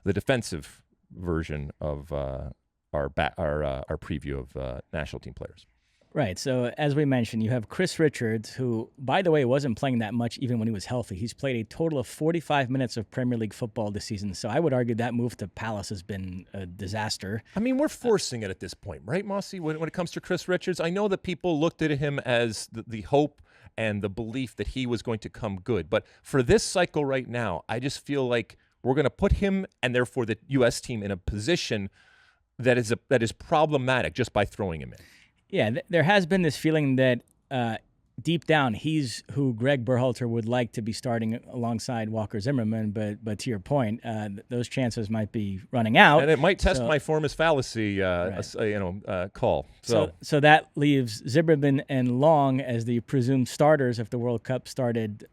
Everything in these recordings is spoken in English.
the defensive version of our preview of national team players. Right. So as we mentioned, you have Chris Richards, who, by the way, wasn't playing that much even when he was healthy. He's played a total of 45 minutes of Premier League football this season. So I would argue that move to Palace has been a disaster. I mean, we're forcing it at this point, right, Mosse? When it comes to Chris Richards, I know that people looked at him as the hope and the belief that he was going to come good. But for this cycle right now, I just feel like we're going to put him and therefore the U.S. team in a position that is problematic just by throwing him in. Yeah, there has been this feeling that deep down he's who Greg Berhalter would like to be starting alongside Walker Zimmerman, but to your point, those chances might be running out. And it might test my Formus fallacy call. So that leaves Zimmerman and Long as the presumed starters if the World Cup started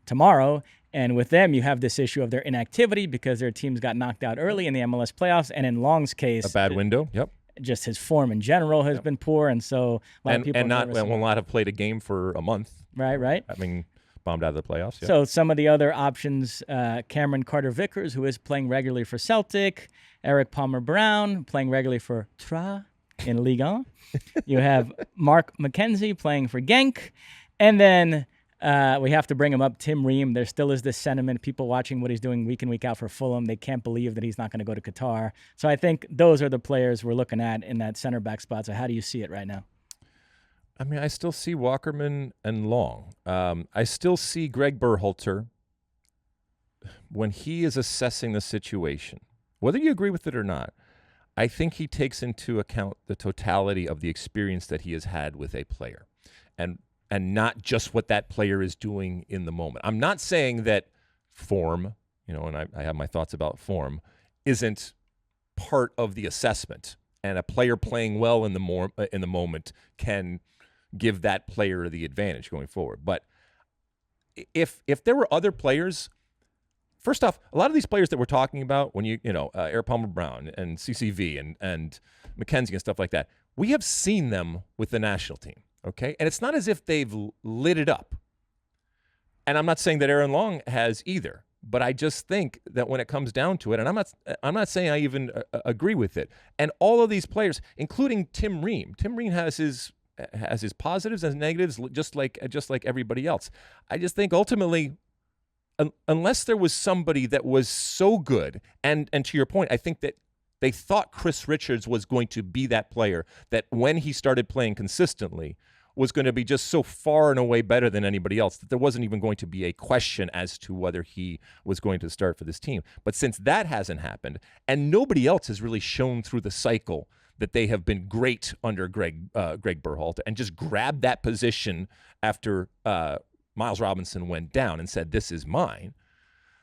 tomorrow. And with them, you have this issue of their inactivity because their teams got knocked out early in the MLS playoffs. And in Long's case, a bad window. Yep. Just his form in general has been poor, and so a lot of people will not have played a game for a month. Right. I mean, bombed out of the playoffs. Yeah. So some of the other options: Cameron Carter-Vickers, who is playing regularly for Celtic; Eric Palmer-Brown playing regularly for Troyes in Ligue 1. You have Mark McKenzie playing for Genk, and then we have to bring him up, Tim Ream. There still is this sentiment, people watching what he's doing week in, week out for Fulham, they can't believe that he's not going to go to Qatar. So I think those are the players we're looking at in that center back spot. So how do you see it right now? I mean, I still see Walkerman and Long. I still see Greg Berhalter when he is assessing the situation, whether you agree with it or not. I think he takes into account the totality of the experience that he has had with a player, and not just what that player is doing in the moment. I'm not saying that form, and I have my thoughts about form, isn't part of the assessment. And a player playing well in the moment can give that player the advantage going forward. But if there were other players, first off, a lot of these players that we're talking about, when Eric Palmer-Brown and CCV and McKenzie and stuff like that, we have seen them with the national team. Okay, and it's not as if they've lit it up. And I'm not saying that Aaron Long has either, but I just think that when it comes down to it, and I'm not saying I even agree with it. And all of these players, including Tim Ream has his positives and negatives, just like everybody else. I just think ultimately, unless there was somebody that was so good, and to your point, I think that they thought Chris Richards was going to be that player that when he started playing consistently was going to be just so far and away better than anybody else that there wasn't even going to be a question as to whether he was going to start for this team. But since that hasn't happened, and nobody else has really shown through the cycle that they have been great under Greg Berhalter and just grabbed that position after Miles Robinson went down and said, "This is mine,"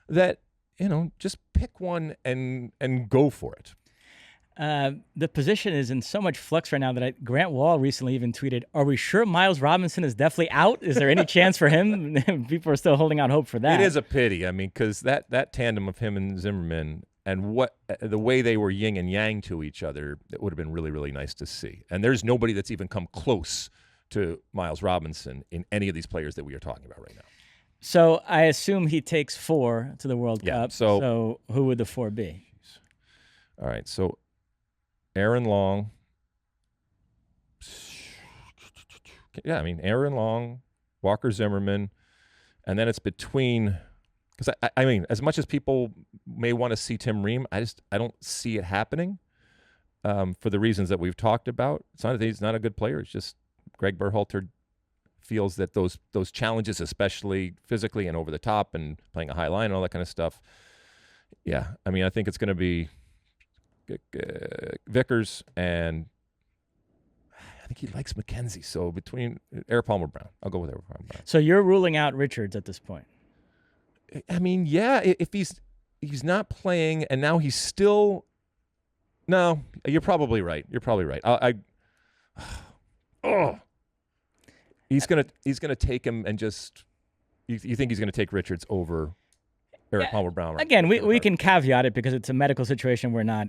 that, just pick one and go for it. The position is in so much flux right now that Grant Wall recently even tweeted, "Are we sure Miles Robinson is definitely out? Is there any chance for him?" People are still holding out hope for that. It is a pity. I mean, because that tandem of him and Zimmerman and the way they were yin and yang to each other, it would have been really, really nice to see. And there's nobody that's even come close to Miles Robinson in any of these players that we are talking about right now. So I assume he takes 4 to the World Cup. So who would the 4 be? All right, so Aaron Long. Yeah, I mean, Aaron Long, Walker Zimmerman, and then it's between, because I mean, as much as people may want to see Tim Ream, I don't see it happening for the reasons that we've talked about. It's not that he's not a good player. It's just Greg Berhalter feels that those challenges, especially physically and over the top and playing a high line and all that kind of stuff. Yeah, I mean, I think it's going to be Vickers, and I think he likes McKenzie. So between Eric Palmer-Brown, I'll go with Eric Palmer-Brown. So you're ruling out Richards at this point? I mean, yeah, if he's not playing and now he's still. No, you're probably right. He's gonna take him and just. You think he's gonna take Richards over Eric Palmer Brown. Again, we can caveat it because it's a medical situation we're not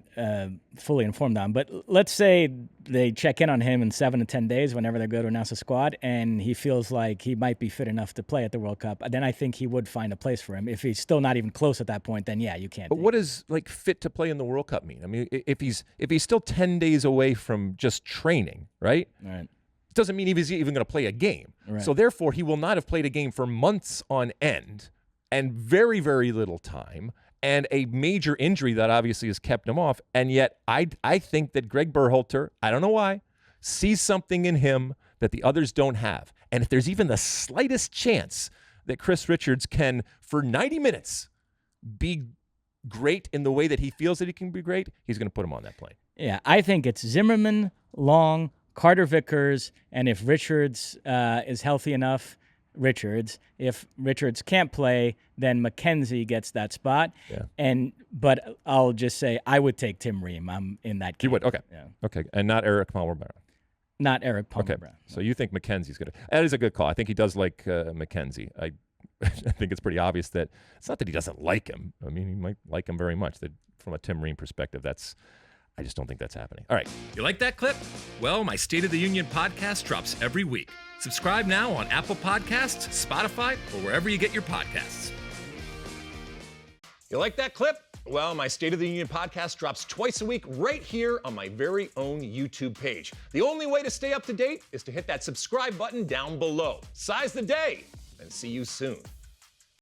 fully informed on. But let's say they check in on him in 7 to 10 days whenever they go to announce a squad, and he feels like he might be fit enough to play at the World Cup. Then I think he would find a place for him. If he's still not even close at that point, then yeah, you can't. But what does like fit to play in the World Cup mean? I mean, if he's still 10 days away from just training, right? Right. It doesn't mean he's even going to play a game. Right. So therefore, he will not have played a game for months on end and very, very little time, and a major injury that obviously has kept him off. And yet I think that Greg Berhalter, I don't know why, sees something in him that the others don't have. And if there's even the slightest chance that Chris Richards can, for 90 minutes, be great in the way that he feels that he can be great, he's going to put him on that plane. Yeah, I think it's Zimmerman, Long, Carter Vickers, and if Richards is healthy enough, Richards. If Richards can't play, then McKenzie gets that spot. Yeah. But I'll just say I would take Tim Ream. I'm in that case. You would? Okay. Yeah. Okay. And not Eric Palmer Brown. Not Eric Palmer Okay. Brown. So you think McKenzie's good? That is a good call. I think he does like McKenzie. I think it's pretty obvious that it's not that he doesn't like him. I mean, he might like him very much. That from a Tim Ream perspective, I just don't think that's happening. All right. You like that clip? Well, my State of the Union podcast drops every week. Subscribe now on Apple Podcasts, Spotify, or wherever you get your podcasts. You like that clip? Well, my State of the Union podcast drops twice a week right here on my very own YouTube page. The only way to stay up to date is to hit that subscribe button down below. Size the day, and see you soon.